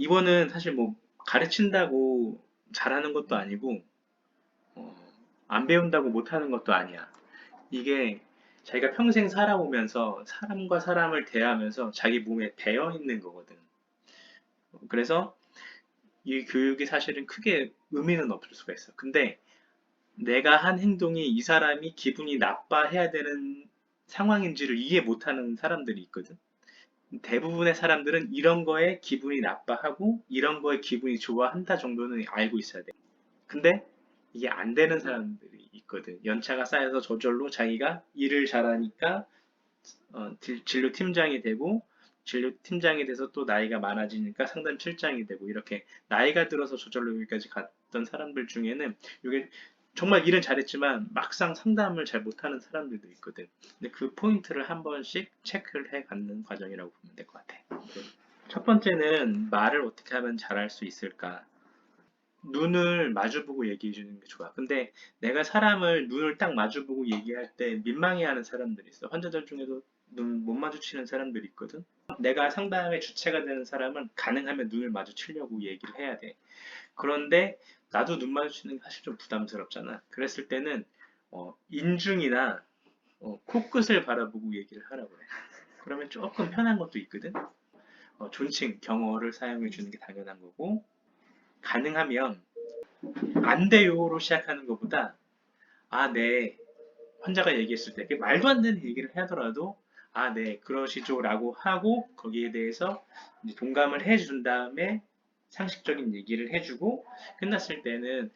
이거는 사실 뭐 가르친다고 잘하는 것도 아니고, 어, 안 배운다고 못하는 것도 아니야. 이게 자기가 평생 살아오면서 사람과 사람을 대하면서 자기 몸에 배어 있는 거거든. 그래서 이 교육이 사실은 크게 의미는 없을 수가 있어. 근데 내가 한 행동이 이 사람이 기분이 나빠해야 되는 상황인지를 이해 못하는 사람들이 있거든. 대부분의 사람들은 이런 거에 기분이 나빠하고 이런 거에 기분이 좋아한다 정도는 알고 있어야 돼. 근데 이게 안 되는 사람들이 있거든. 연차가 쌓여서 저절로 자기가 일을 잘하니까 진료 팀장이 되고, 진료 팀장이 돼서 또 나이가 많아지니까 상담실장이 되고, 이렇게 나이가 들어서 저절로 여기까지 갔던 사람들 중에는 이게 정말 일은 잘했지만 막상 상담을 잘 못하는 사람들도 있거든. 근데 그 포인트를 한 번씩 체크를 해 가는 과정이라고 보면 될 것 같아. 첫 번째는 말을 어떻게 하면 잘할 수 있을까? 눈을 마주보고 얘기해 주는 게 좋아. 근데 내가 사람을 눈을 딱 마주보고 얘기할 때 민망해하는 사람들이 있어. 환자들 중에도 눈 못 마주치는 사람들이 있거든. 내가 상담의 주체가 되는 사람은 가능하면 눈을 마주치려고 얘기를 해야 돼. 그런데 나도 눈 마주치는 게 사실 좀 부담스럽잖아. 그랬을 때는 인중이나 코끝을 바라보고 얘기를 하라고 해. 그러면 조금 편한 것도 있거든. 존칭, 경어를 사용해 주는 게 당연한 거고, 가능하면 안 돼요로 시작하는 것보다 아, 네. 환자가 얘기했을 때 말도 안 되는 얘기를 하더라도 아, 네. 그러시죠라고 하고 거기에 대해서 이제 동감을 해준 다음에 상식적인 얘기를 해주고 끝났을 때는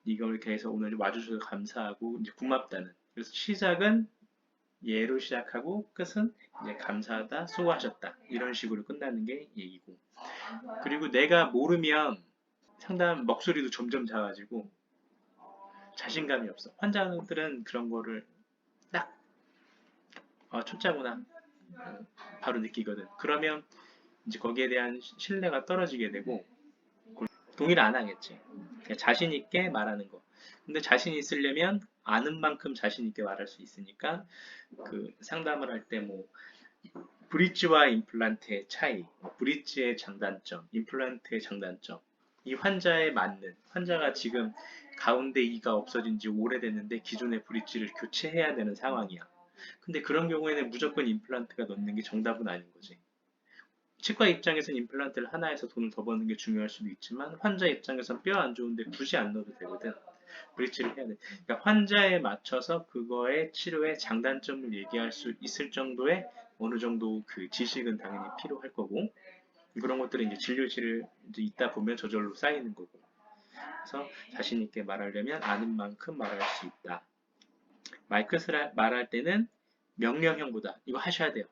이걸 이렇게 해서 오늘 와주셔서 감사하고 이제 고맙다는 그래서 시작은 예로 시작하고 끝은 이제 감사하다, 수고하셨다 이런 식으로 끝나는 게 얘기고 그리고 내가 모르면 상담 목소리도 점점 작아지고 자신감이 없어. 환자들은 그런 거를 딱, 초짜구나. 바로 느끼거든. 그러면 이제 거기에 대한 신뢰가 떨어지게 되고, 동의를 안 하겠지. 그냥 자신 있게 말하는 거. 근데 자신 있으려면 아는 만큼 자신 있게 말할 수 있으니까, 그 상담을 할 때 뭐, 브릿지와 임플란트의 차이, 브릿지의 장단점, 임플란트의 장단점, 이 환자에 맞는, 환자가 지금 가운데 이가 없어진 지 오래됐는데 기존의 브릿지를 교체해야 되는 상황이야. 근데 그런 경우에는 무조건 임플란트가 넣는 게 정답은 아닌 거지. 치과 입장에서는 임플란트를 하나해서 돈을 더 버는 게 중요할 수도 있지만 환자 입장에서는 뼈 안 좋은데 굳이 안 넣어도 되거든. 브릿지를 해야 돼. 그러니까 환자에 맞춰서 그거의 치료의 장단점을 얘기할 수 있을 정도의 어느 정도 그 지식은 당연히 필요할 거고 그런 것들은 이제 진료실을 이제 있다 보면 저절로 쌓이는 거고. 그래서 자신 있게 말하려면 아는 만큼 말할 수 있다. 말끝을 말할 때는 명령형보다 이거 하셔야 돼요.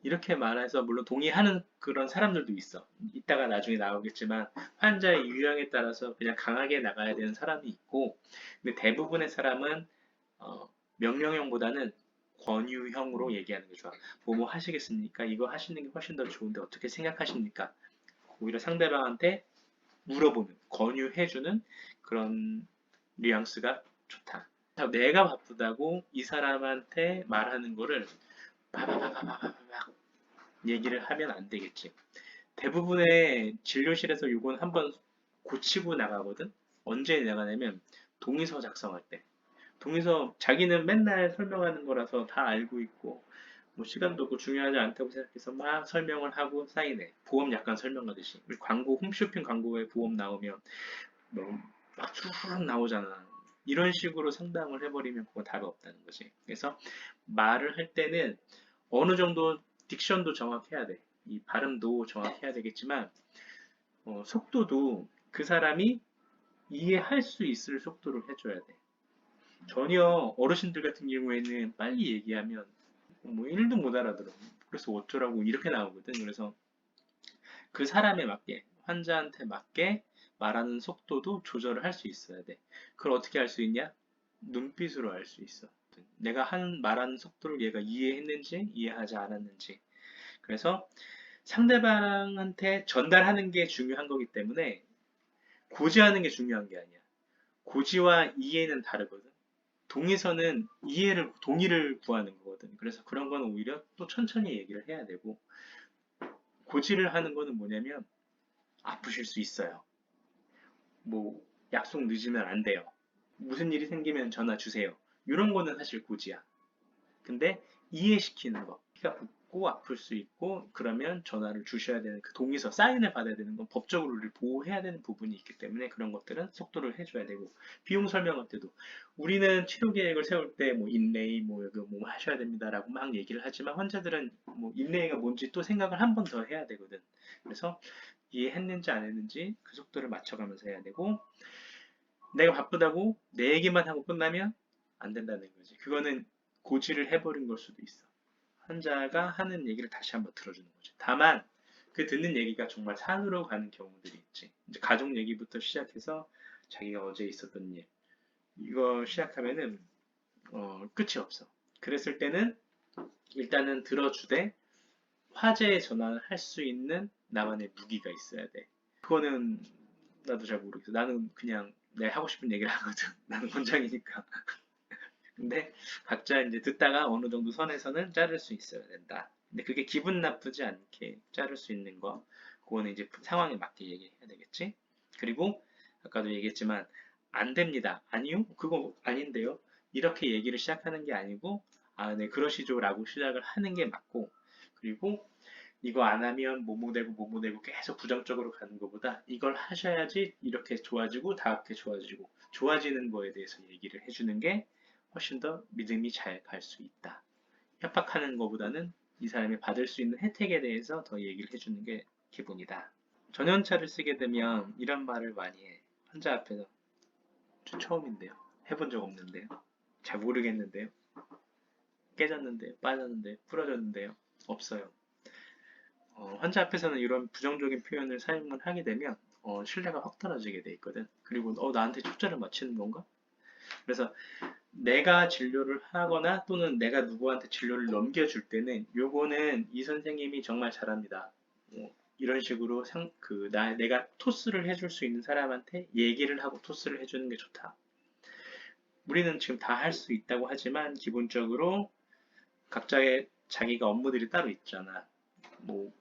이렇게 말해서 물론 동의하는 그런 사람들도 있어. 이따가 나중에 나오겠지만 환자의 유형에 따라서 그냥 강하게 나가야 되는 사람이 있고 근데 대부분의 사람은 명령형보다는 권유형으로 얘기하는 게 좋아. 뭐뭐 하시겠습니까? 이거 하시는 게 훨씬 더 좋은데 어떻게 생각하십니까? 오히려 상대방한테 물어보는, 권유해주는 그런 뉘앙스가 좋다. 내가 바쁘다고 이 사람한테 말하는 거를 바바바바바바박 얘기를 하면 안 되겠지. 대부분의 진료실에서 이건 한번 고치고 나가거든. 언제 나가냐면 동의서 작성할 때. 동의서 자기는 맨날 설명하는 거라서 다 알고 있고 뭐 시간도 없고 중요하지 않다고 생각해서 막 설명을 하고 사인해. 보험 약간 설명하듯이. 우리 광고 홈쇼핑 광고에 보험 나오면 뭐막 쭉 나오잖아. 이런 식으로 상담을 해버리면 그거 답이 없다는 거지. 그래서 말을 할 때는 어느 정도 딕션도 정확해야 돼. 이 발음도 정확해야 되겠지만 속도도 그 사람이 이해할 수 있을 속도로 해줘야 돼. 전혀 어르신들 같은 경우에는 빨리 얘기하면 뭐 1도 못 알아들어. 그래서 어쩌라고 이렇게 나오거든. 그래서 그 사람에 맞게, 환자한테 맞게 말하는 속도도 조절을 할 수 있어야 돼. 그걸 어떻게 할 수 있냐? 눈빛으로 알 수 있어. 내가 말하는 속도를 얘가 이해했는지, 이해하지 않았는지. 그래서 상대방한테 전달하는 게 중요한 거기 때문에 고지하는 게 중요한 게 아니야. 고지와 이해는 다르거든. 동의서는 동의를 구하는 거거든. 그래서 그런 건 오히려 또 천천히 얘기를 해야 되고, 고지를 하는 거는 뭐냐면, 아프실 수 있어요. 뭐 약속 늦으면 안 돼요. 무슨 일이 생기면 전화 주세요. 이런 거는 사실 고지야. 근데 이해시키는 거. 피가 붓고 아플 수 있고 그러면 전화를 주셔야 되는 그 동의서, 사인을 받아야 되는 건 법적으로 우리를 보호해야 되는 부분이 있기 때문에 그런 것들은 속도를 해줘야 되고 비용 설명할 때도 우리는 치료 계획을 세울 때 뭐 인레이 뭐 이거 뭐 하셔야 됩니다라고 막 얘기를 하지만 환자들은 뭐 인레이가 뭔지 또 생각을 한 번 더 해야 되거든. 그래서 이해했는지 안 했는지 그 속도를 맞춰가면서 해야 되고 내가 바쁘다고 내 얘기만 하고 끝나면 안 된다는 거지. 그거는 고지를 해버린 걸 수도 있어. 환자가 하는 얘기를 다시 한번 들어주는 거지. 다만 그 듣는 얘기가 정말 산으로 가는 경우들이 있지. 이제 가족 얘기부터 시작해서 자기가 어제 있었던 일 이거 시작하면은 끝이 없어. 그랬을 때는 일단은 들어주되 화제에 전환할 수 있는 나만의 무기가 있어야 돼. 그거는 나도 잘 모르겠어. 나는 그냥 내가 하고 싶은 얘기를 하거든. 나는 원장이니까. 근데 각자 이제 듣다가 어느 정도 선에서는 자를 수 있어야 된다. 근데 그게 기분 나쁘지 않게 자를 수 있는 거, 그거는 이제 상황에 맞게 얘기해야 되겠지. 그리고 아까도 얘기했지만 안 됩니다. 아니요, 그거 아닌데요. 이렇게 얘기를 시작하는 게 아니고 아, 네, 그러시죠라고 시작을 하는 게 맞고 그리고 이거 안 하면 뭐뭐 되고 계속 부정적으로 가는 것보다 이걸 하셔야지 이렇게 좋아지고 다음게 좋아지고 좋아지는 거에 대해서 얘기를 해주는 게 훨씬 더 믿음이 잘 갈 수 있다. 협박하는 것보다는 이 사람이 받을 수 있는 혜택에 대해서 더 얘기를 해주는 게 기본이다. 전연차를 쓰게 되면 이런 말을 많이 해. 환자 앞에서. 저 처음인데요. 해본 적 없는데요. 잘 모르겠는데요. 깨졌는데요. 빠졌는데요. 부러졌는데요. 없어요. 환자 앞에서는 이런 부정적인 표현을 사용을 하게 되면 신뢰가 확 떨어지게 돼 있거든. 그리고 나한테 초점을 맞추는 건가? 그래서 내가 진료를 하거나 또는 내가 누구한테 진료를 넘겨줄 때는 요거는 이 선생님이 정말 잘합니다. 이런 식으로 내가 토스를 해줄 수 있는 사람한테 얘기를 하고 토스를 해주는 게 좋다. 우리는 지금 다 할 수 있다고 하지만 기본적으로 각자의 자기가 업무들이 따로 있잖아. 뭐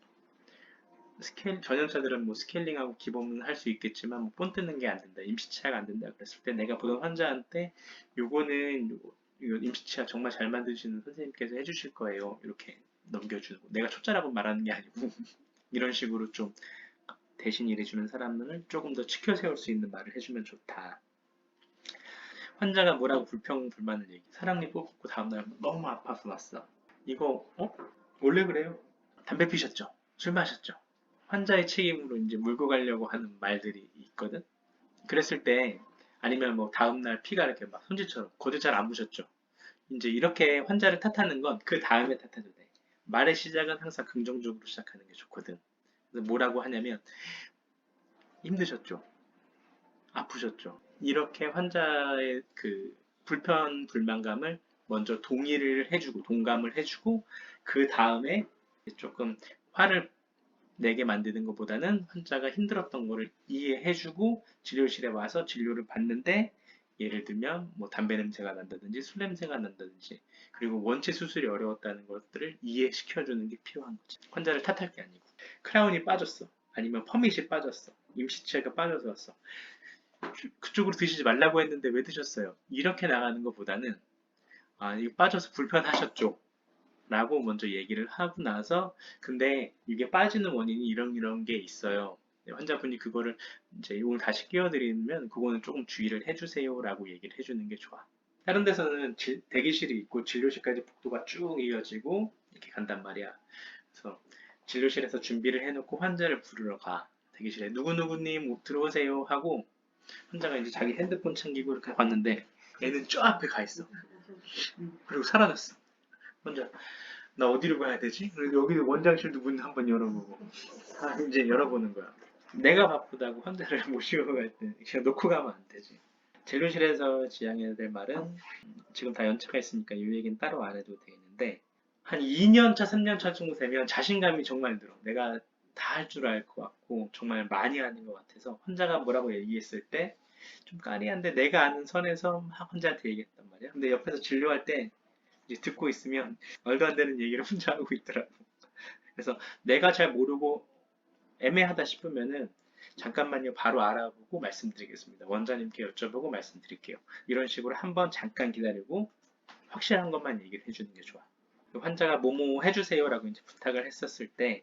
전염차들은 뭐 스케일링하고 기본은 할 수 있겠지만 뭐폰 뜨는 게 안 된다, 임시치아가 안 된다 그랬을 때 내가 보던 환자한테 요거는 이거 임시치아 정말 잘 만드시는 선생님께서 해주실 거예요. 이렇게 넘겨주는 거. 내가 초짜라고 말하는 게 아니고 이런 식으로 좀 대신 일해주는 사람을 조금 더 치켜 세울 수 있는 말을 해주면 좋다. 환자가 뭐라고 불평불만을 얘기. 사랑니 뽑고 다음날 너무 아파서 왔어. 이거 원래 그래요? 담배 피셨죠? 술 마셨죠? 환자의 책임으로 이제 몰고 가려고 하는 말들이 있거든. 그랬을 때 아니면 뭐 다음날 피가 이렇게 막 손짓처럼 거제 잘 안 부셨죠. 이제 이렇게 환자를 탓하는 건 그 다음에 탓해도 돼. 말의 시작은 항상 긍정적으로 시작하는 게 좋거든. 그래서 뭐라고 하냐면 힘드셨죠. 아프셨죠. 이렇게 환자의 그 불편 불만감을 먼저 동의를 해주고 동감을 해주고 그 다음에 조금 화를 내게 만드는 것보다는 환자가 힘들었던 거를 이해해주고 진료실에 와서 진료를 받는데 예를 들면 뭐 담배 냄새가 난다든지 술 냄새가 난다든지 그리고 원체 수술이 어려웠다는 것들을 이해시켜주는 게 필요한 거지. 환자를 탓할 게 아니고 크라운이 빠졌어. 아니면 퍼밋이 빠졌어. 임시치아가 빠져서 왔어. 그쪽으로 드시지 말라고 했는데 왜 드셨어요? 이렇게 나가는 것보다는 아, 이거 빠져서 불편하셨죠? 라고 먼저 얘기를 하고 나서 근데 이게 빠지는 원인이 이런 게 있어요. 환자분이 그거를 이제 오늘 다시 끼워드리면 그거는 조금 주의를 해주세요 라고 얘기를 해주는 게 좋아. 다른 데서는 대기실이 있고 진료실까지 복도가 쭉 이어지고 이렇게 간단 말이야. 그래서 진료실에서 준비를 해놓고 환자를 부르러 가. 대기실에 누구누구님 들어오세요 하고 환자가 이제 자기 핸드폰 챙기고 이렇게 봤는데 얘는 저 앞에 가 있어. 그리고 사라졌어. 혼자 나 어디로 가야 되지? 그래서 여기 원장실도 문 한번 열어보고 이제 열어보는 거야. 내가 바쁘다고 환자를 모시고 갈 때 그냥 놓고 가면 안 되지. 진료실에서 지향해야 될 말은 지금 다 연차가 있으니까 이 얘기는 따로 안 해도 되는데 한 2년차, 3년차 정도 되면 자신감이 정말 들어. 내가 다 할 줄 알 것 같고 정말 많이 하는 것 같아서 환자가 뭐라고 얘기했을 때 좀 까리한데 내가 아는 선에서 막 환자한테 얘기했단 말이야. 근데 옆에서 진료할 때 이제 듣고 있으면 말도 안 되는 얘기를 혼자 하고 있더라고. 그래서 내가 잘 모르고 애매하다 싶으면은 잠깐만요. 바로 알아보고 말씀드리겠습니다. 원장님께 여쭤보고 말씀드릴게요. 이런 식으로 한번 잠깐 기다리고 확실한 것만 얘기를 해주는 게 좋아. 환자가 뭐뭐 해주세요라고 이제 부탁을 했었을 때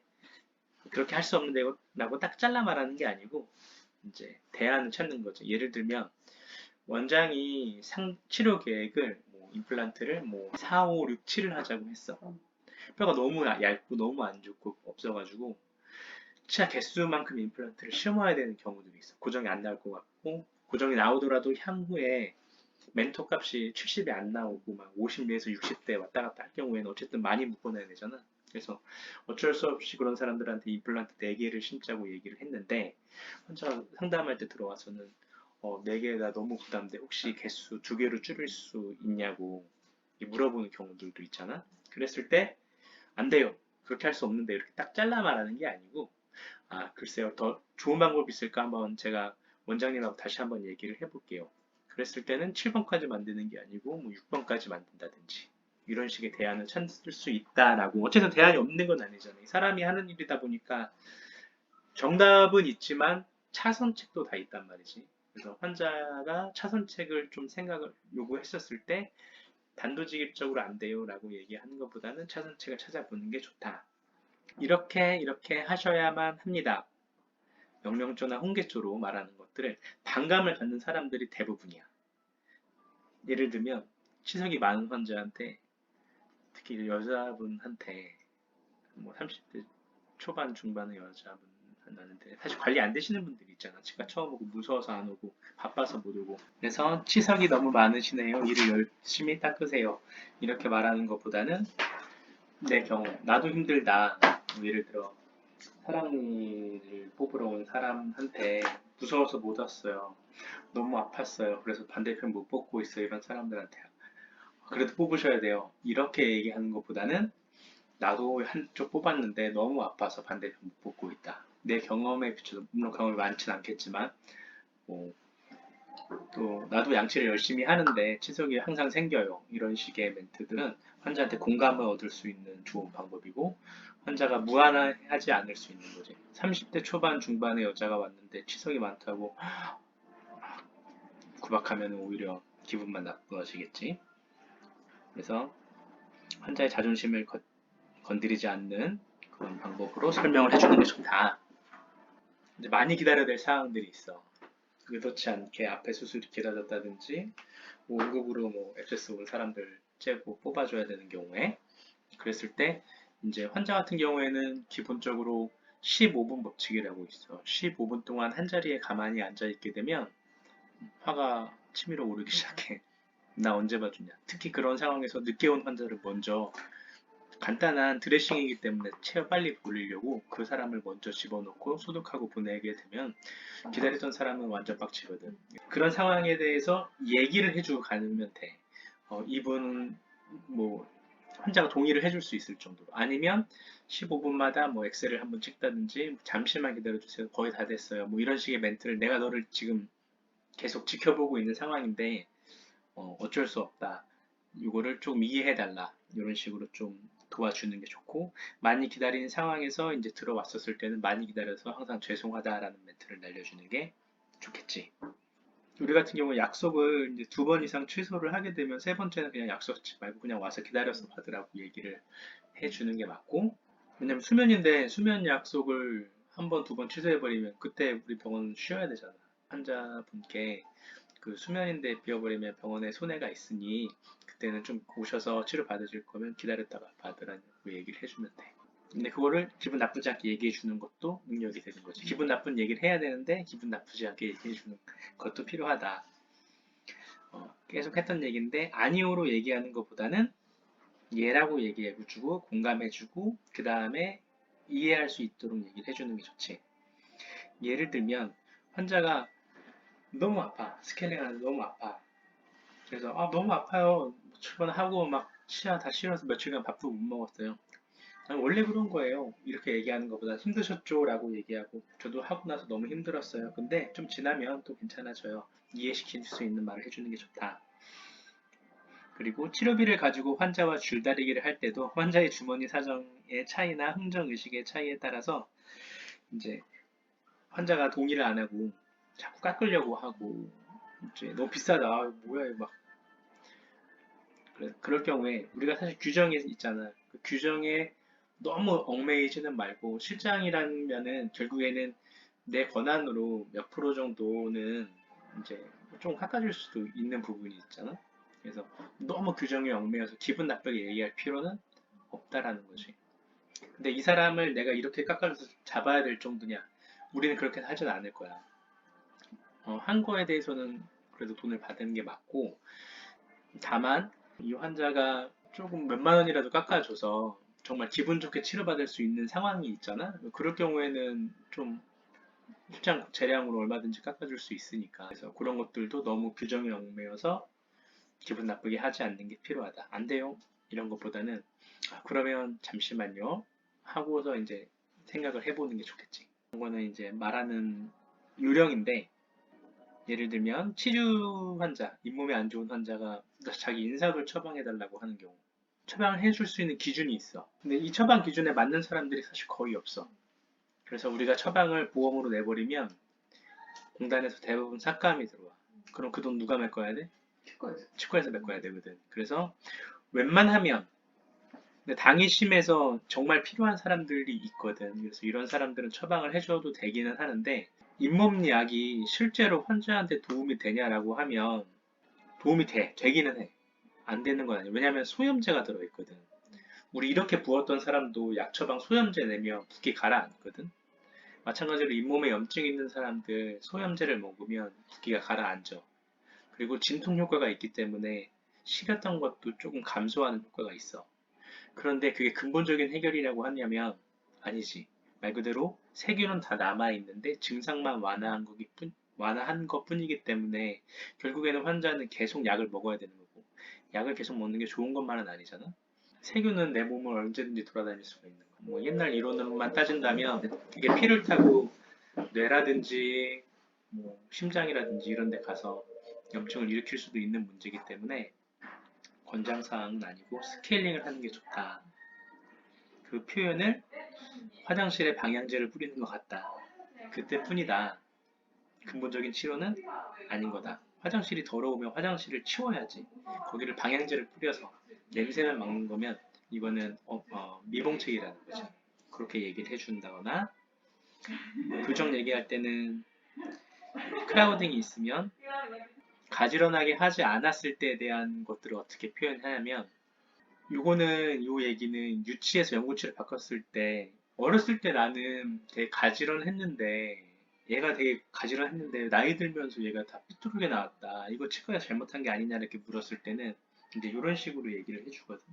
그렇게 할 수 없는데 라고 딱 잘라 말하는 게 아니고 이제 대안을 찾는 거죠. 예를 들면 원장이 치료 계획을 뭐 임플란트를 뭐 4, 5, 6, 7을 하자고 했어. 뼈가 너무 얇고 너무 안 좋고 없어가지고 치아 개수만큼 임플란트를 심어야 되는 경우들이 있어. 고정이 안 나올 것 같고 고정이 나오더라도 향후에 멘토 값이 70이 안 나오고 막 50대에서 60대 왔다 갔다 할 경우에는 어쨌든 많이 묶어놔야 되잖아. 그래서 어쩔 수 없이 그런 사람들한테 임플란트 4개를 심자고 얘기를 했는데 환자가 상담할 때 들어와서는 4개가 너무 부담돼. 혹시 개수 2개로 줄일 수 있냐고 물어보는 경우들도 있잖아. 그랬을 때 안 돼요. 그렇게 할 수 없는데 이렇게 딱 잘라 말하는 게 아니고 글쎄요. 더 좋은 방법이 있을까 한번 제가 원장님하고 다시 한번 얘기를 해볼게요. 그랬을 때는 7번까지 만드는 게 아니고 뭐 6번까지 만든다든지 이런 식의 대안을 찾을 수 있다라고. 어쨌든 대안이 없는 건 아니잖아요. 사람이 하는 일이다 보니까 정답은 있지만 차선책도 다 있단 말이지. 그래서 환자가 차선책을 좀 생각을 요구했었을 때 단도직입적으로 안 돼요 라고 얘기하는 것보다는 차선책을 찾아보는 게 좋다. 이렇게 하셔야만 합니다. 명령조나 훈계조로 말하는 것들을 반감을 갖는 사람들이 대부분이야. 예를 들면 치석이 많은 환자한테, 특히 여자분한테 뭐 30대 초반 중반의 여자분 만나는데 사실 관리 안 되시는 분들이 있잖아. 치과 처음 오고 무서워서 안 오고 바빠서 못 오고. 그래서 치석이 너무 많으시네요. 이를 열심히 닦으세요. 이렇게 말하는 것보다는 내 경우 나도 힘들다. 뭐 예를 들어 사랑니를 뽑으러 온 사람한테 무서워서 못 왔어요. 너무 아팠어요. 그래서 반대편 못 뽑고 있어요. 이런 사람들한테 그래도 뽑으셔야 돼요. 이렇게 얘기하는 것보다는 나도 한쪽 뽑았는데 너무 아파서 반대편 못 뽑고 있다. 내 경험에 비춰서 물론 경험이 많진 않겠지만 또 나도 양치를 열심히 하는데 치석이 항상 생겨요. 이런 식의 멘트들은 환자한테 공감을 얻을 수 있는 좋은 방법이고 환자가 무안하지 않을 수 있는 거지. 30대 초반 중반의 여자가 왔는데 치석이 많다고 구박하면 오히려 기분만 나쁘어지겠지. 그래서 환자의 자존심을 건드리지 않는 그런 방법으로 설명을 해주는 게 좋다. 이제 많이 기다려야 될 사항들이 있어. 의도치 않게 앞에 수술이 길어졌다든지 5급으로 뭐 액세스 온 사람들 째고 뽑아줘야 되는 경우에 그랬을 때 이제 환자 같은 경우에는 기본적으로 15분 법칙이라고 있어. 15분 동안 한 자리에 가만히 앉아 있게 되면 화가 치밀어 오르기 시작해. 나 언제 봐주냐. 특히 그런 상황에서 늦게 온 환자를 먼저 간단한 드레싱이기 때문에 체어 빨리 돌리려고 그 사람을 먼저 집어넣고 소독하고 보내게 되면 기다리던 사람은 완전 빡치거든. 그런 상황에 대해서 얘기를 해주고 가면 돼. 이분 뭐 환자가 동의를 해줄 수 있을 정도로. 아니면 15분마다 뭐 엑셀을 한번 찍다든지 잠시만 기다려주세요. 거의 다 됐어요. 뭐 이런 식의 멘트를 내가 너를 지금 계속 지켜보고 있는 상황인데 어쩔 수 없다. 이거를 좀 이해해달라. 이런 식으로 좀 도와주는 게 좋고 많이 기다리는 상황에서 이제 들어왔었을 때는 많이 기다려서 항상 죄송하다라는 멘트를 날려주는 게 좋겠지. 우리 같은 경우 약속을 이제 2번 이상 취소를 하게 되면 세 번째는 그냥 약속 하지 말고 그냥 와서 기다려서 받으라고 얘기를 해주는 게 맞고 왜냐면 수면인데 수면 약속을 한 번, 2번 취소해버리면 그때 우리 병원 쉬어야 되잖아. 환자분께 그 수면인데 비워버리면 병원에 손해가 있으니 그때는 좀 오셔서 치료 받으실 거면 기다렸다가 받으라고 얘기를 해주면 돼. 근데 그거를 기분 나쁘지 않게 얘기해 주는 것도 능력이 되는 거지. 기분 나쁜 얘기를 해야 되는데 기분 나쁘지 않게 얘기해 주는 것도 필요하다. 계속 했던 얘기인데 아니오로 얘기하는 것보다는 예라고 얘기해주고 공감해주고 그 다음에 이해할 수 있도록 얘기를 해주는 게 좋지. 예를 들면 환자가 너무 아파. 스케일링 하는데 너무 아파. 그래서 너무 아파요. 출근하고 막 치아 다 씌워서 며칠간 밥도 못 먹었어요. 원래 그런 거예요. 이렇게 얘기하는 것보다 힘드셨죠? 라고 얘기하고 저도 하고 나서 너무 힘들었어요. 근데 좀 지나면 또 괜찮아져요. 이해시킬 수 있는 말을 해주는 게 좋다. 그리고 치료비를 가지고 환자와 줄다리기를 할 때도 환자의 주머니 사정의 차이나 흥정의식의 차이에 따라서 이제 환자가 동의를 안 하고 자꾸 깎으려고 하고 이제 너무 비싸다. 아, 뭐야 이거 막 그럴 경우에 우리가 사실 규정이 있잖아. 그 규정에 너무 얽매이지는 말고 실장이라면은 결국에는 내 권한으로 몇 프로 정도는 이제 좀 깎아줄 수도 있는 부분이 있잖아. 그래서 너무 규정에 얽매여서 기분 나쁘게 얘기할 필요는 없다라는 거지. 근데 이 사람을 내가 이렇게 깎아줘서 잡아야 될 정도냐? 우리는 그렇게 하진 않을 거야. 한 거에 대해서는 그래도 돈을 받는 게 맞고, 다만 이 환자가 조금 몇만 원이라도 깎아줘서 정말 기분 좋게 치료받을 수 있는 상황이 있잖아. 그럴 경우에는 좀 출장 재량으로 얼마든지 깎아줄 수 있으니까. 그래서 그런 것들도 너무 규정에 얽매여서 기분 나쁘게 하지 않는 게 필요하다. 안 돼요. 이런 것보다는 그러면 잠시만요. 하고서 이제 생각을 해보는 게 좋겠지. 이런 거는 이제 말하는 요령인데 예를 들면 치주 환자, 잇몸에 안 좋은 환자가 자기 인사를 처방해달라고 하는 경우 처방을 해줄 수 있는 기준이 있어. 근데 이 처방 기준에 맞는 사람들이 사실 거의 없어. 그래서 우리가 처방을 보험으로 내버리면 공단에서 대부분 삭감이 들어와. 그럼 그 돈 누가 메꿔야 돼? 치과에서 메꿔야 되거든. 그래서 웬만하면 근데 당이 심해서 정말 필요한 사람들이 있거든. 그래서 이런 사람들은 처방을 해줘도 되기는 하는데 잇몸약이 실제로 환자한테 도움이 되냐라고 하면 도움이 되기는 해. 안 되는 건 아니에요. 왜냐하면 소염제가 들어있거든. 우리 이렇게 부었던 사람도 약 처방 소염제 내면 붓기 가라앉거든. 마찬가지로 잇몸에 염증 있는 사람들 소염제를 먹으면 붓기가 가라앉아. 그리고 진통 효과가 있기 때문에 시렸던 것도 조금 감소하는 효과가 있어. 그런데 그게 근본적인 해결이라고 하냐면 아니지. 말 그대로 세균은 다 남아있는데 증상만 완화한 것뿐이기 때문에 결국에는 환자는 계속 약을 먹어야 되는 거고 약을 계속 먹는 게 좋은 것만은 아니잖아. 세균은 내 몸을 언제든지 돌아다닐 수가 있는 거야. 뭐 옛날 이론으로만 따진다면 이게 피를 타고 뇌라든지 뭐 심장이라든지 이런 데 가서 염증을 일으킬 수도 있는 문제이기 때문에 권장사항은 아니고 스케일링을 하는 게 좋다. 그 표현을 화장실에 방향제를 뿌리는 것 같다. 그때뿐이다. 근본적인 치료는 아닌 거다. 화장실이 더러우면 화장실을 치워야지. 거기를 방향제를 뿌려서 냄새만 막는 거면 이거는 미봉책이라는 거지. 그렇게 얘기를 해준다거나 교정 얘기할 때는 크라우딩이 있으면 가지런하게 하지 않았을 때에 대한 것들을 어떻게 표현하냐면 요 얘기는 유치에서 연구치를 바꿨을 때 어렸을 때 나는 되게 가지런했는데 얘가 되게 가지런했는데 나이 들면서 얘가 다 삐뚤게 나왔다. 이거 치과가 잘못한 게 아니냐 이렇게 물었을 때는 이제 이런 식으로 얘기를 해주거든.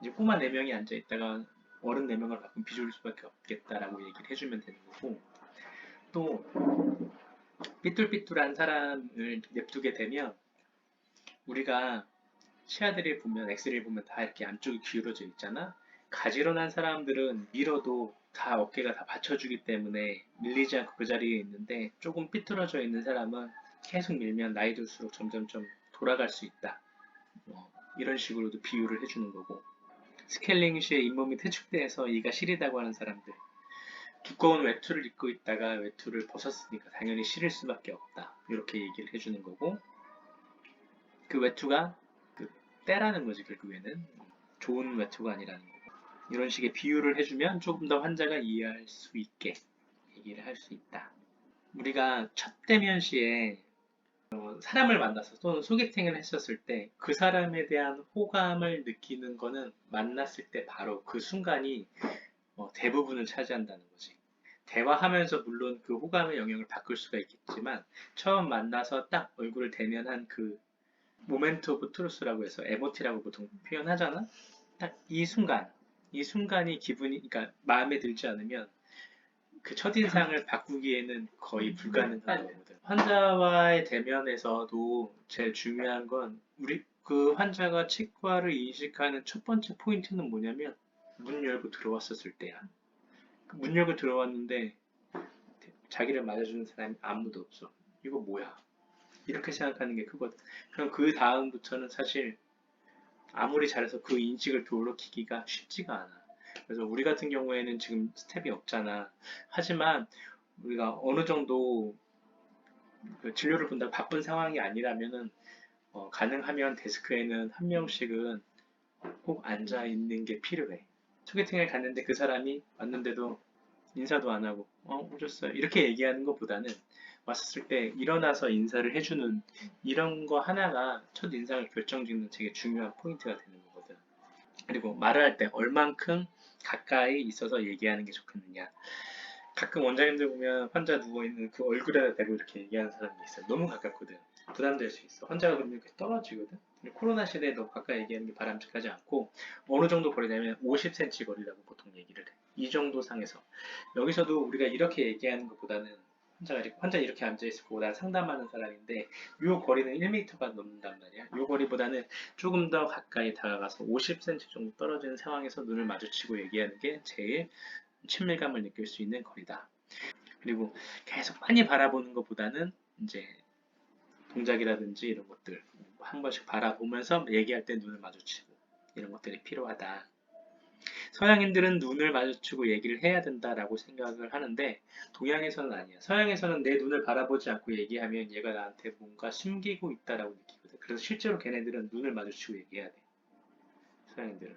이제 꼬마 4명이 앉아 있다가 어른 4명을 바꾸면 비좁을 수밖에 없겠다라고 얘기를 해주면 되는 거고 또 삐뚤삐뚤한 사람을 냅두게 되면 우리가 치아들이 보면 엑스레이 보면 다 이렇게 안쪽이 기울어져 있잖아. 가지런한 사람들은 밀어도 다 어깨가 다 받쳐주기 때문에 밀리지 않고 그 자리에 있는데 조금 삐뚤어져 있는 사람은 계속 밀면 나이 들수록 점점점 돌아갈 수 있다. 이런 식으로도 비유를 해주는 거고 스케일링 시에 잇몸이 퇴축돼서 이가 시리다고 하는 사람들 두꺼운 외투를 입고 있다가 외투를 벗었으니까 당연히 시릴 수밖에 없다. 이렇게 얘기를 해주는 거고 그 외투가 때라는 거지 결국에는 좋은 외투가 아니라는 거고 이런 식의 비유를 해주면 조금 더 환자가 이해할 수 있게 얘기를 할 수 있다. 우리가 첫 대면 시에 사람을 만나서 또는 소개팅을 했었을 때 그 사람에 대한 호감을 느끼는 거는 만났을 때 바로 그 순간이 대부분을 차지한다는 거지. 대화하면서 물론 그 호감의 영역을 바꿀 수가 있겠지만 처음 만나서 딱 얼굴을 대면한 그 모멘트 오브 트루스라고 해서 에모티라고 보통 표현하잖아. 딱 이 순간이 기분이, 그러니까 마음에 들지 않으면 그 첫인상을 바꾸기에는 거의 불가능한 거거든. 환자와의 대면에서도 제일 중요한 건 우리 그 환자가 치과를 인식하는 첫 번째 포인트는 뭐냐면 문 열고 들어왔었을 때야. 문 열고 들어왔는데 자기를 맞아주는 사람이 아무도 없어. 이거 뭐야? 이렇게 생각하는 게 크거든. 그럼 그 다음부터는 사실 아무리 잘해서 그 인식을 돌이키기가 쉽지가 않아. 그래서 우리 같은 경우에는 지금 스텝이 없잖아. 하지만 우리가 어느 정도 그 진료를 본다고 바쁜 상황이 아니라면은 가능하면 데스크에는 한 명씩은 꼭 앉아 있는 게 필요해. 소개팅을 갔는데 그 사람이 왔는데도 인사도 안 하고 오셨어요 이렇게 얘기하는 것보다는 왔을 때 일어나서 인사를 해주는 이런 거 하나가 첫 인상을 결정짓는 되게 중요한 포인트가 되는 거거든. 그리고 말을 할 때 얼만큼 가까이 있어서 얘기하는 게 좋겠느냐. 가끔 원장님들 보면 환자 누워있는 그 얼굴에다 대고 이렇게 얘기하는 사람이 있어요. 너무 가깝거든. 부담될 수 있어. 환자가 그러면 이렇게 떨어지거든. 코로나 시대에 너무 가까이 얘기하는 게 바람직하지 않고 어느 정도 거리냐면 50cm 거리라고 보통 얘기를 해. 이 정도 상에서. 여기서도 우리가 이렇게 얘기하는 것보다는 환자 이렇게 앉아있을 거고 난 상담하는 사람인데 이 거리는 1m가 넘는단 말이야. 이 거리보다는 조금 더 가까이 다가가서 50cm 정도 떨어지는 상황에서 눈을 마주치고 얘기하는 게 제일 친밀감을 느낄 수 있는 거리다. 그리고 계속 많이 바라보는 것보다는 이제 동작이라든지 이런 것들 한 번씩 바라보면서 얘기할 때 눈을 마주치고 이런 것들이 필요하다. 서양인들은 눈을 마주치고 얘기를 해야 된다라고 생각을 하는데 동양에서는 아니야. 서양에서는 내 눈을 바라보지 않고 얘기하면 얘가 나한테 뭔가 숨기고 있다라고 느끼거든. 그래서 실제로 걔네들은 눈을 마주치고 얘기해야 돼. 서양인들은.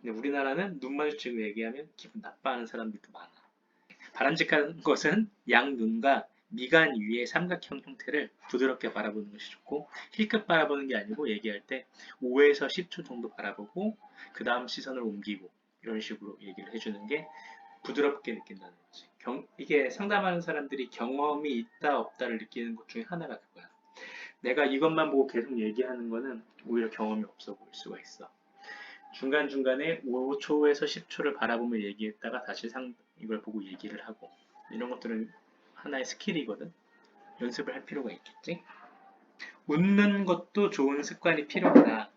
근데 우리나라는 눈 마주치고 얘기하면 기분 나빠하는 사람들도 많아. 바람직한 것은 양눈과 미간 위의 삼각형 형태를 부드럽게 바라보는 것이 좋고 힐끗 바라보는 게 아니고 얘기할 때 5에서 10초 정도 바라보고 그 다음 시선을 옮기고 이런 식으로 얘기를 해주는 게 부드럽게 느낀다는 거지. 이게 상담하는 사람들이 경험이 있다 없다를 느끼는 것 중에 하나가 그거야. 내가 이것만 보고 계속 얘기하는 거는 오히려 경험이 없어 보일 수가 있어. 중간중간에 5초에서 10초를 바라보며 얘기했다가 다시 이걸 보고 얘기를 하고 이런 것들은 하나의 스킬이거든. 연습을 할 필요가 있겠지. 웃는 것도 좋은 습관이 필요하다.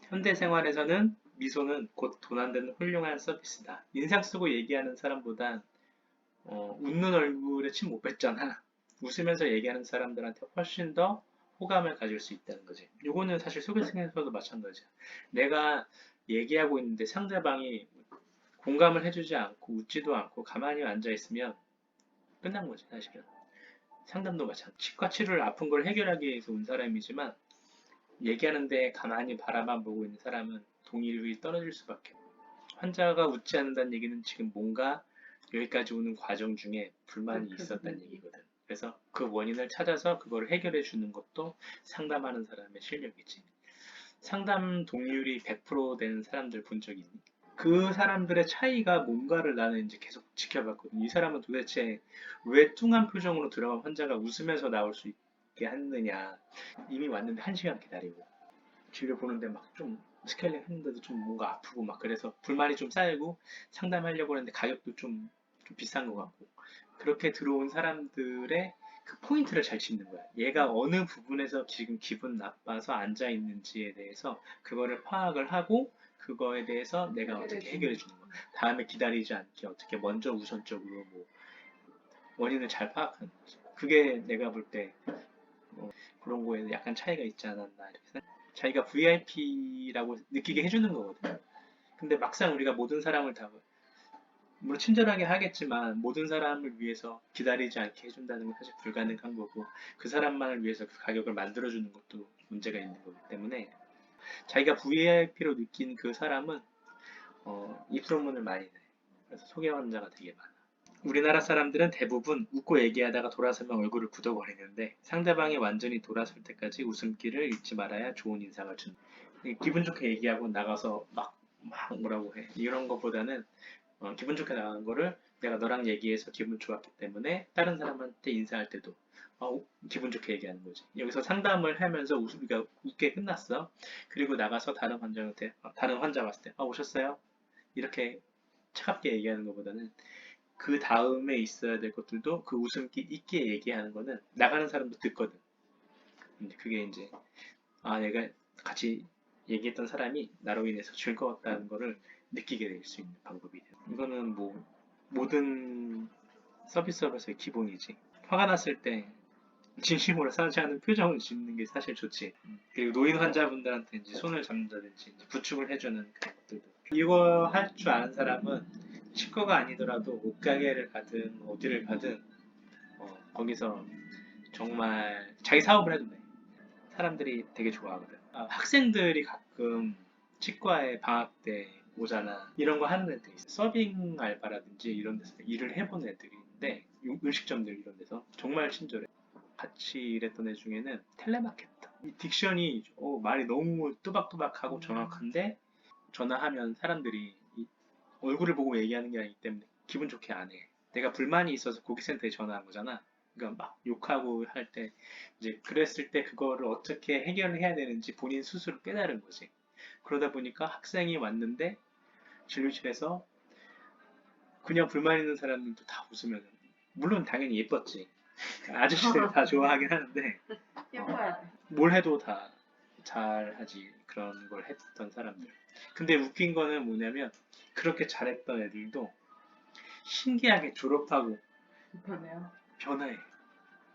현대생활에서는 미소는 곧 돈 안 되는 훌륭한 서비스다. 인상 쓰고 얘기하는 사람보단 웃는 얼굴에 침 못 뱉잖아. 웃으면서 얘기하는 사람들한테 훨씬 더 호감을 가질 수 있다는 거지. 이거는 사실 소개팅에서도 마찬가지야. 내가 얘기하고 있는데 상대방이 공감을 해주지 않고 웃지도 않고 가만히 앉아있으면 끝난 거지 사실은. 상담도 마찬가지. 치과 치료를 아픈 걸 해결하기 위해서 온 사람이지만 얘기하는데 가만히 바라만 보고 있는 사람은 동의력이 떨어질 수밖에 없어. 환자가 웃지 않는다는 얘기는 지금 뭔가 여기까지 오는 과정 중에 불만이 있었다는 얘기거든. 그래서 그 원인을 찾아서 그걸 해결해 주는 것도 상담하는 사람의 실력이지. 상담 동률이 100% 되는 사람들 본 적 있니? 그 사람들의 차이가 뭔가를 나는 이제 계속 지켜봤거든. 이 사람은 도대체 왜 뚱한 표정으로 들어간 환자가 웃으면서 나올 수 있게 했느냐. 이미 왔는데 1시간 기다리고 진료 보는데 막 좀 스케일링 했는데도 좀 뭔가 아프고 막 그래서 불만이 좀 쌓이고 상담하려고 했는데 가격도 좀 비싼 것 같고 그렇게 들어온 사람들의 그 포인트를 잘 짚는 거야. 얘가 어느 부분에서 지금 기분 나빠서 앉아 있는지에 대해서 그거를 파악을 하고 그거에 대해서 내가 어떻게 해결해 주는 거야. 다음에 기다리지 않게 어떻게 먼저 우선적으로 뭐 원인을 잘 파악하는 거지. 그게 내가 볼 때 그런 거에 약간 차이가 있지 않았나 이렇게 생각. 자기가 VIP라고 느끼게 해주는 거거든. 근데 막상 우리가 모든 사람을 다 물론 친절하게 하겠지만 모든 사람을 위해서 기다리지 않게 해준다는 건 사실 불가능한 거고 그 사람만을 위해서 그 가격을 만들어주는 것도 문제가 있는 거기 때문에 자기가 VIP로 느낀 그 사람은 입소문을 많이 내. 그래서 소개 환자가 되게 많아. 우리나라 사람들은 대부분 웃고 얘기하다가 돌아서면 얼굴을 굳어버리는데 상대방이 완전히 돌아설 때까지 웃음기를 잃지 말아야 좋은 인상을 준다. 기분 좋게 얘기하고 나가서 막 뭐라고 해. 이런 것보다는 기분 좋게 나가는 거를 내가 너랑 얘기해서 기분 좋았기 때문에 다른 사람한테 인사할 때도 기분 좋게 얘기하는 거지. 여기서 상담을 하면서 우리가 웃게 끝났어. 그리고 나가서 다른 환자 봤을 때 오셨어요? 이렇게 차갑게 얘기하는 것보다는 그 다음에 있어야 될 것들도 그 웃음기 있게 얘기하는 거는 나가는 사람도 듣거든. 근데 그게 이제 내가 같이 얘기했던 사람이 나로 인해서 즐거웠다는 거를 느끼게 될 수 있는 방법이 돼요. 이거는 뭐 모든 서비스업에서의 기본이지. 화가 났을 때 진심으로 싸지 않은 표정을 짓는 게 사실 좋지. 그리고 노인 환자분들한테 이제 손을 잡는다든지 이제 부축을 해주는 그런 것들도. 이거 할 줄 아는 사람은 치과가 아니더라도 옷가게를 가든 어디를 가든 거기서 정말 자기 사업을 해도 돼. 사람들이 되게 좋아하거든. 학생들이 가끔 치과에 방학 때 오잖아. 이런 거 하는 애들이 있어. 서빙 알바라든지 이런 데서 일을 해본 애들인데, 음식점들 이런 데서 정말 친절해. 같이 일했던 애 중에는 텔레마케터. 이 딕션이 말이 너무 또박또박하고 정확한데 전화하면 사람들이 얼굴을 보고 얘기하는 게 아니기 때문에 기분 좋게 안 해. 내가 불만이 있어서 고객센터에 전화한 거잖아. 그러니까 막 욕하고 할 때 이제 그랬을 때 그거를 어떻게 해결을 해야 되는지 본인 스스로 깨달은 거지. 그러다 보니까 학생이 왔는데 진료실에서 그냥 불만 있는 사람들도 다 웃으면 물론 당연히 예뻤지. 아저씨들 다 좋아하긴 하는데 예뻐야 돼. 뭘 해도 다 잘하지 그런 걸 했던 사람들. 근데 웃긴 거는 뭐냐면 그렇게 잘했던 애들도 신기하게 졸업하고 불편해요. 변해.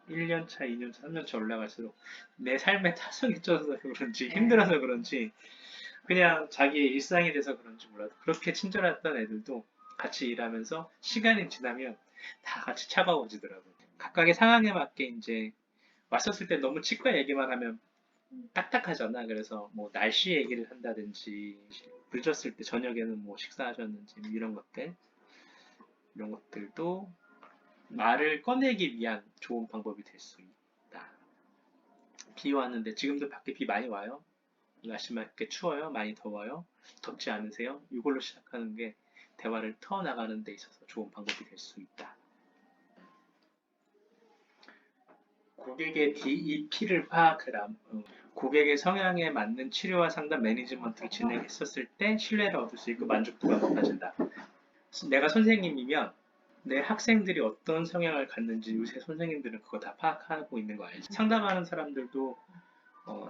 1년차, 2년차, 3년차 올라갈수록 내 삶에 타성이 쪄서 그런지 힘들어서 그런지 그냥 자기의 일상이 돼서 그런지 몰라도 그렇게 친절했던 애들도 같이 일하면서 시간이 지나면 다 같이 차가워지더라고. 각각의 상황에 맞게 이제 왔었을 때 너무 치과 얘기만 하면 딱딱하잖아. 그래서 뭐 날씨 얘기를 한다든지 늦었을 때 저녁에는 뭐 식사하셨는지 뭐 이런 것들도 말을 꺼내기 위한 좋은 방법이 될 수 있다. 비 왔는데 지금도 밖에 비 많이 와요? 날씨 맑게 추워요? 많이 더워요? 덥지 않으세요? 이걸로 시작하는 게 대화를 터나가는 데 있어서 좋은 방법이 될 수 있다. 고객의 DEP를 파악해라. 고객의 성향에 맞는 치료와 상담 매니지먼트를 진행했었을 때 신뢰를 얻을 수 있고 만족도가 높아진다. 내가 선생님이면 내 학생들이 어떤 성향을 갖는지 요새 선생님들은 그거 다 파악하고 있는 거 알지? 상담하는 사람들도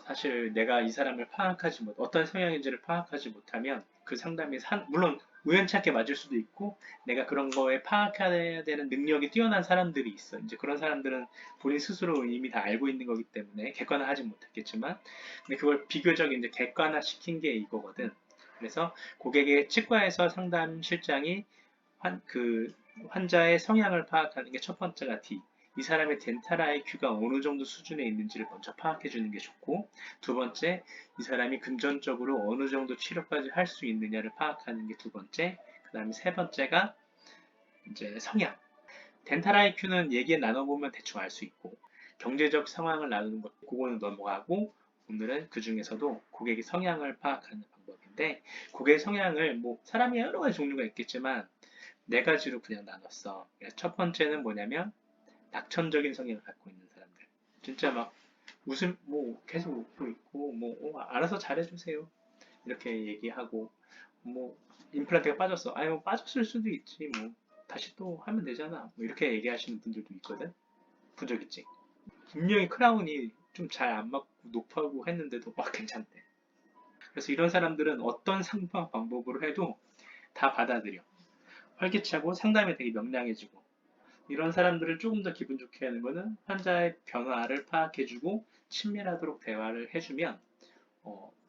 사실 내가 이 사람을 어떤 성향인지를 파악하지 못하면 그 상담이 물론 우연찮게 맞을 수도 있고 내가 그런 거에 파악해야 되는 능력이 뛰어난 사람들이 있어. 이제 그런 사람들은 본인 스스로 이미 다 알고 있는 거기 때문에 객관화하지 못했겠지만 근데 그걸 비교적 이제 객관화 시킨 게 이거거든. 그래서 고객의 치과에서 상담 실장이 그 환자의 성향을 파악하는 게 첫 번째가 D. 이 사람의 덴탈 IQ가 어느 정도 수준에 있는지를 먼저 파악해 주는 게 좋고, 두 번째, 이 사람이 금전적으로 어느 정도 치료까지 할 수 있느냐를 파악하는 게 두 번째, 그 다음에 세 번째가 이제 성향. 덴탈 IQ는 얘기 나눠보면 대충 알 수 있고, 경제적 상황을 나누는 것, 그거는 넘어가고, 오늘은 그 중에서도 고객의 성향을 파악하는 방법인데, 고객의 성향을 뭐, 사람이 여러 가지 종류가 있겠지만, 네 가지로 그냥 나눴어. 첫 번째는 뭐냐면, 낙천적인 성향을 갖고 있는 사람들. 진짜 막 뭐 계속 웃고 있고, 알아서 잘해주세요. 이렇게 얘기하고, 뭐, 임플란트가 빠졌어. 아니, 뭐, 빠졌을 수도 있지. 뭐, 다시 또 하면 되잖아. 뭐, 이렇게 얘기하시는 분들도 있거든. 본 적 있지. 분명히 크라운이 좀 잘 안 맞고 높아고 했는데도 막 괜찮대. 그래서 이런 사람들은 어떤 상담 방법으로 해도 다 받아들여. 활기차고 상담이 되게 명량해지고 이런 사람들을 조금 더 기분 좋게 하는 거는 환자의 변화를 파악해주고 친밀하도록 대화를 해주면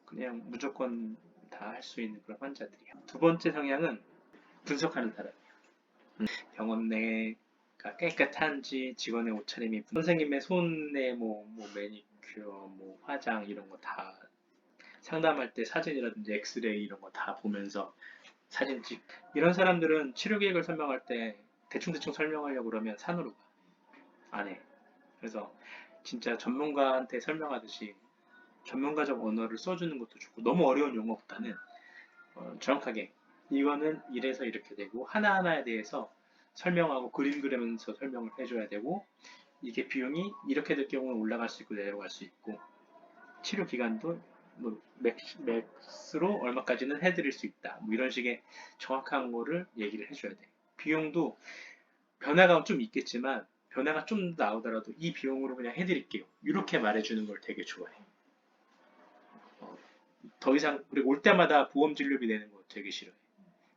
그냥 무조건 다 할 수 있는 그런 환자들이야. 두 번째 성향은 분석하는 사람이야. 병원 내가 깨끗한지 직원의 옷차림이 선생님의 손에 뭐 매니큐어, 뭐 화장 이런 거 다 상담할 때 사진이라든지 엑스레이 이런 거 다 보면서 사진 찍. 이런 사람들은 치료 계획을 설명할 때 대충대충 설명하려고 그러면 산으로 가. 안 해. 그래서 진짜 전문가한테 설명하듯이 전문가적 언어를 써주는 것도 좋고 너무 어려운 용어보다는 정확하게 이거는 이래서 이렇게 되고 하나하나에 대해서 설명하고 그림 그리면서 설명을 해줘야 되고 이게 비용이 이렇게 될 경우는 올라갈 수 있고 내려갈 수 있고 치료 기간도 뭐 맥스로 얼마까지는 해드릴 수 있다. 뭐 이런 식의 정확한 거를 얘기를 해줘야 돼. 비용도 변화가 좀 있겠지만 변화가 좀 나오더라도 이 비용으로 그냥 해드릴게요. 이렇게 말해주는 걸 되게 좋아해. 더 이상 그리고 올 때마다 보험 진료비 내는 거 되게 싫어해.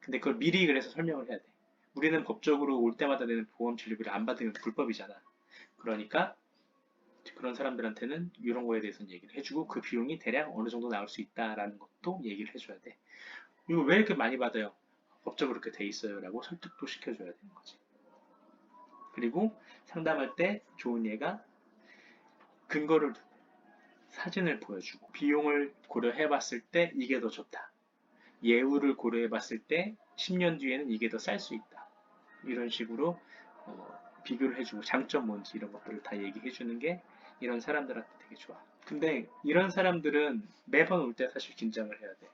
근데 그걸 미리 그래서 설명을 해야 돼. 우리는 법적으로 올 때마다 내는 보험 진료비를 안 받으면 불법이잖아. 그러니까 그런 사람들한테는 이런 거에 대해서는 얘기를 해주고 그 비용이 대략 어느 정도 나올 수 있다라는 것도 얘기를 해줘야 돼. 이거 왜 이렇게 많이 받아요? 법적으로 그렇게 돼 있어요 라고 설득도 시켜줘야 되는 거지. 그리고 상담할 때 좋은 예가 근거를 두고 사진을 보여주고 비용을 고려해 봤을 때 이게 더 좋다. 예우를 고려해 봤을 때 10년 뒤에는 이게 더 쌀 수 있다. 이런 식으로 비교를 해주고 장점 뭔지 이런 것들을 다 얘기해 주는 게 이런 사람들한테 되게 좋아. 근데 이런 사람들은 매번 올 때 사실 긴장을 해야 돼.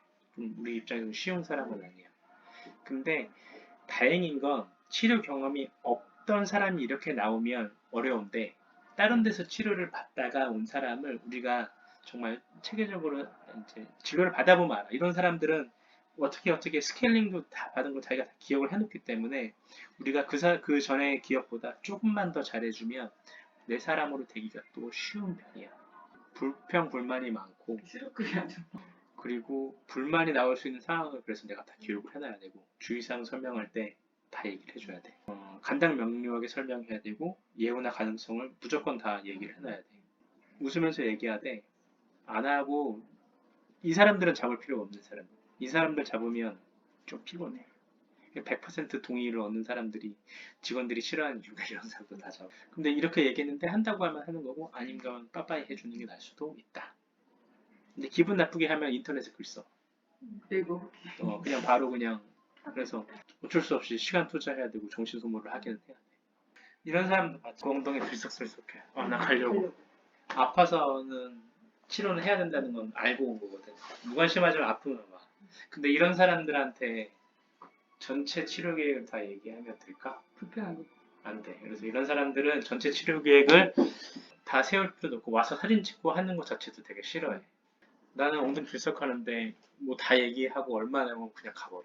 우리 입장에서 쉬운 사람은 아니야. 근데 다행인 건 치료 경험이 없던 사람이 이렇게 나오면 어려운데 다른 데서 치료를 받다가 온 사람을 우리가 정말 체계적으로 이제 진료를 받아보면 알아. 이런 사람들은 어떻게 스케일링도 다 받은 거 자기가 다 기억을 해놓기 때문에 우리가 그 전에 기억보다 조금만 더 잘해주면 내 사람으로 되기가 또 쉬운 편이야. 불평 불만이 많고 시럽그게 아주. 그리고 불만이 나올 수 있는 상황을 그래서 내가 다 기록을 해놔야 되고 주의사항 설명할 때 다 얘기를 해줘야 돼. 간단 명료하게 설명해야 되고 예우나 가능성을 무조건 다 얘기를 해놔야 돼. 웃으면서 얘기하되 안 하고 이 사람들은 잡을 필요가 없는 사람들. 이 사람들 잡으면 좀 피곤해. 100% 동의를 얻는 사람들이 직원들이 싫어하는 이유가 이런 사람들 다 잡아. 근데 이렇게 얘기했는데 한다고 하면 하는 거고 아닌가 하면 빠빠이 해주는 게 나을 수도 있다. 근데 기분 나쁘게 하면 인터넷에 글 써. 그리고 그냥 바로 그냥 그래서 어쩔 수 없이 시간 투자해야 되고 정신 소모를 하기는 해야 돼. 이런 사람도 그 엉덩이 들썩들썩해. 나 가려고. 아파서는 치료는 해야 된다는 건 알고 온 거거든. 무관심하지만 아프면 와. 근데 이런 사람들한테 전체 치료 계획을 다 얘기하면 될까? 불편하고. 안 돼. 그래서 이런 사람들은 전체 치료 계획을 다 세울 필요도 없고 와서 사진 찍고 하는 것 자체도 되게 싫어해. 나는 엉덩이 들썩하는데 뭐 다 얘기하고 얼마나 하고 그냥 가버려.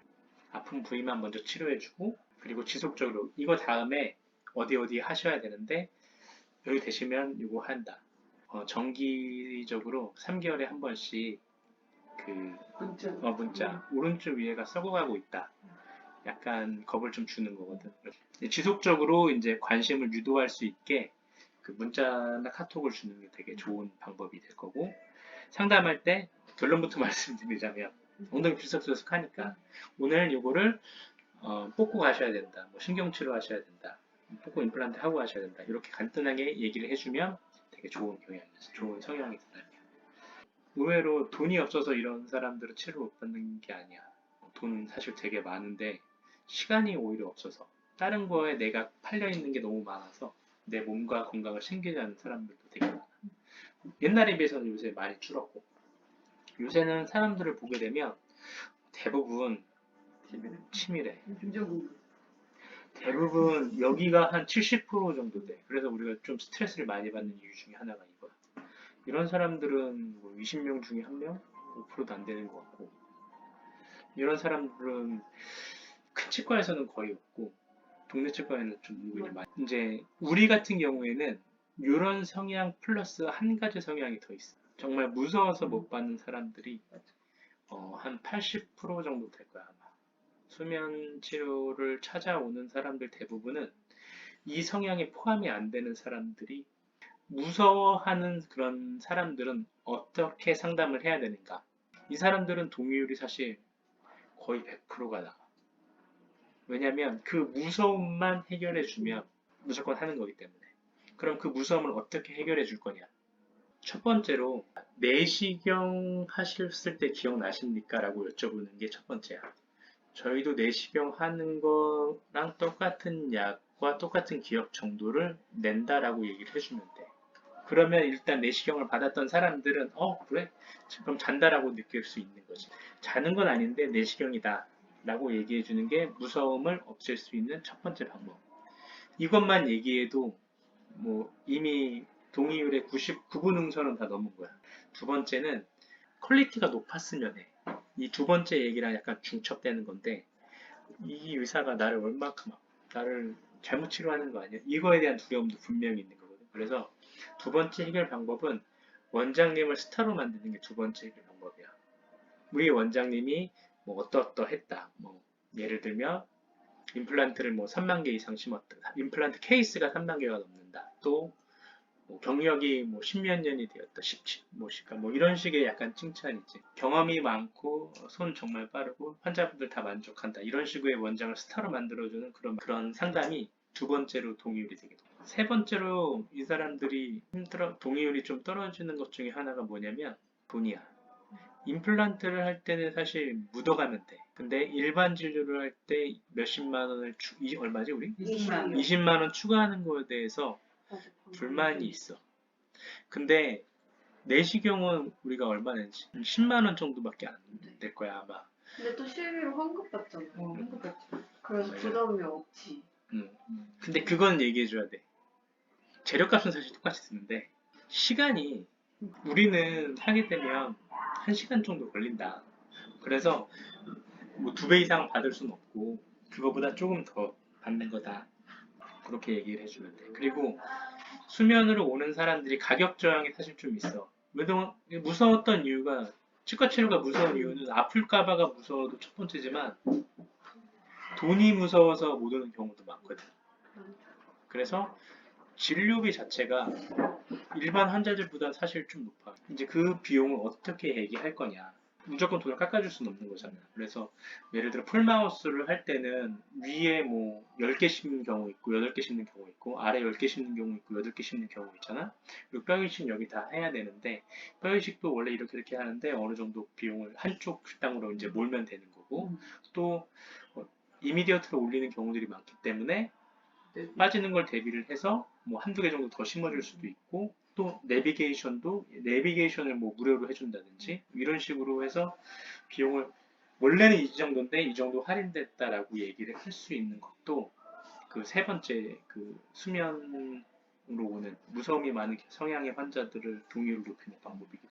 아픈 부위만 먼저 치료해주고 그리고 지속적으로 이거 다음에 어디 하셔야 되는데 여기 되시면 이거 한다. 정기적으로 3개월에 한 번씩 그 문자 오른쪽 위에가 썩어가고 있다. 약간 겁을 좀 주는 거거든. 지속적으로 이제 관심을 유도할 수 있게 그 문자나 카톡을 주는 게 되게 좋은 방법이 될 거고 상담할 때 결론부터 말씀드리자면 엉덩이 들썩들썩 하니까 오늘 요거를 뽑고 가셔야 된다. 뭐 신경치료 하셔야 된다. 뽑고 임플란트 하고 하셔야 된다. 이렇게 간단하게 얘기를 해주면 되게 좋은 경향이지. 좋은 성향이 사람이야. 의외로 돈이 없어서 이런 사람들은 치료를 못 받는 게 아니야. 돈은 사실 되게 많은데 시간이 오히려 없어서 다른 거에 내가 팔려 있는 게 너무 많아서 내 몸과 건강을 챙기지 않는 사람들도 되게 많아. 옛날에 비해서는 요새 많이 줄었고 요새는 사람들을 보게 되면 대부분 치밀해. 대부분 여기가 한 70% 정도 돼. 그래서 우리가 좀 스트레스를 많이 받는 이유 중에 하나가 이거야. 이런 사람들은 뭐 20명 중에 1명? 5%도 안 되는 것 같고 이런 사람들은 큰 치과에서는 거의 없고 동네 치과에는 좀 은근히 많이 이제 우리 같은 경우에는 이런 성향 플러스 한 가지 성향이 더 있어. 정말 무서워서 못 받는 사람들이 한 80% 정도 될 거야 아마. 수면 치료를 찾아오는 사람들 대부분은 이 성향에 포함이 안 되는 사람들이 무서워하는 그런 사람들은 어떻게 상담을 해야 되는가? 이 사람들은 동의율이 사실 거의 100%가 나와. 왜냐면 그 무서움만 해결해주면 무조건 하는 거기 때문에. 그럼 그 무서움을 어떻게 해결해 줄 거냐? 첫 번째로 내시경 하셨을 때 기억나십니까? 라고 여쭤보는 게 첫 번째야. 저희도 내시경 하는 거랑 똑같은 약과 똑같은 기억 정도를 낸다라고 얘기를 해주면 돼. 그러면 일단 내시경을 받았던 사람들은 그래? 그럼 잔다라고 느낄 수 있는 거지. 자는 건 아닌데 내시경이다 라고 얘기해 주는 게 무서움을 없앨 수 있는 첫 번째 방법. 이것만 얘기해도 뭐 이미 동의율의 99분 응선은 다 넘은 거야. 두 번째는 퀄리티가 높았으면 해. 이 두 번째 얘기랑 약간 중첩되는 건데 이 의사가 나를 얼마큼 나를 잘못 치료하는 거 아니야? 이거에 대한 두려움도 분명히 있는 거거든. 그래서 두 번째 해결 방법은 원장님을 스타로 만드는 게 두 번째 해결 방법이야. 우리 원장님이 뭐 어떠했다. 뭐 예를 들면 임플란트를 뭐 3만 개 이상 심었다. 임플란트 케이스가 3만 개가 넘는다. 또 뭐 경력이 뭐 10몇 년이 되었다. 17, 뭐 이런 식의 약간 칭찬이지. 경험이 많고 손 정말 빠르고 환자분들 다 만족한다. 이런 식의 원장을 스타로 만들어주는 그런 상담이 두 번째로 동의율이 되게 높아요. 세 번째로 이 사람들이 동의율이 좀 떨어지는 것 중에 하나가 뭐냐면 돈이야. 임플란트를 할 때는 사실 묻어가면 돼. 근데 일반 진료를 할 때 몇십만 원을 얼마지 우리? 20만 원. 20만 원 추가하는 거에 대해서 불만이 있어. 근데 내시경은 우리가 얼마 낸지 10만 원 정도밖에 안 될 거야 아마. 근데 또 실비로 환급 받잖아. 한국 같지. 그래서 맞아요. 부담이 없지. 근데 그건 얘기해줘야 돼. 재료값은 사실 똑같이 쓰는데 시간이 우리는 하게 되면 1시간 정도 걸린다. 그래서 뭐 2배 이상 받을 수는 없고 그거보다 조금 더 받는 거다. 그렇게 얘기를 해주면 돼. 그리고 수면으로 오는 사람들이 가격 저항이 사실 좀 있어. 무서웠던 이유가 치과 치료가 무서운 이유는 아플까봐가 무서워도 첫 번째지만 돈이 무서워서 못 오는 경우도 많거든. 그래서 진료비 자체가 일반 환자들보다 사실 좀 높아. 이제 그 비용을 어떻게 얘기할 거냐. 무조건 돈을 깎아줄 수는 없는 거잖아. 그래서 예를 들어 풀마우스를 할 때는 위에 뭐 10개 심는 경우 있고 8개 심는 경우 있고 아래 10개 심는 경우 있고 8개 심는 경우 있잖아. 그리고 뼈 이식 여기 다 해야 되는데 뼈 이식도 원래 이렇게 하는데 어느 정도 비용을 한쪽 식당으로 이제 몰면 되는 거고 또 이미디어트로 올리는 경우들이 많기 때문에 빠지는 걸 대비를 해서 뭐 한두 개 정도 더 심어줄 수도 있고 또 내비게이션을 뭐 무료로 해준다든지 이런 식으로 해서 비용을 원래는 이 정도인데 이 정도 할인됐다라고 얘기를 할 수 있는 것도 그 세 번째 그 수면으로 오는 무서움이 많은 성향의 환자들을 동의를 높이는 방법이기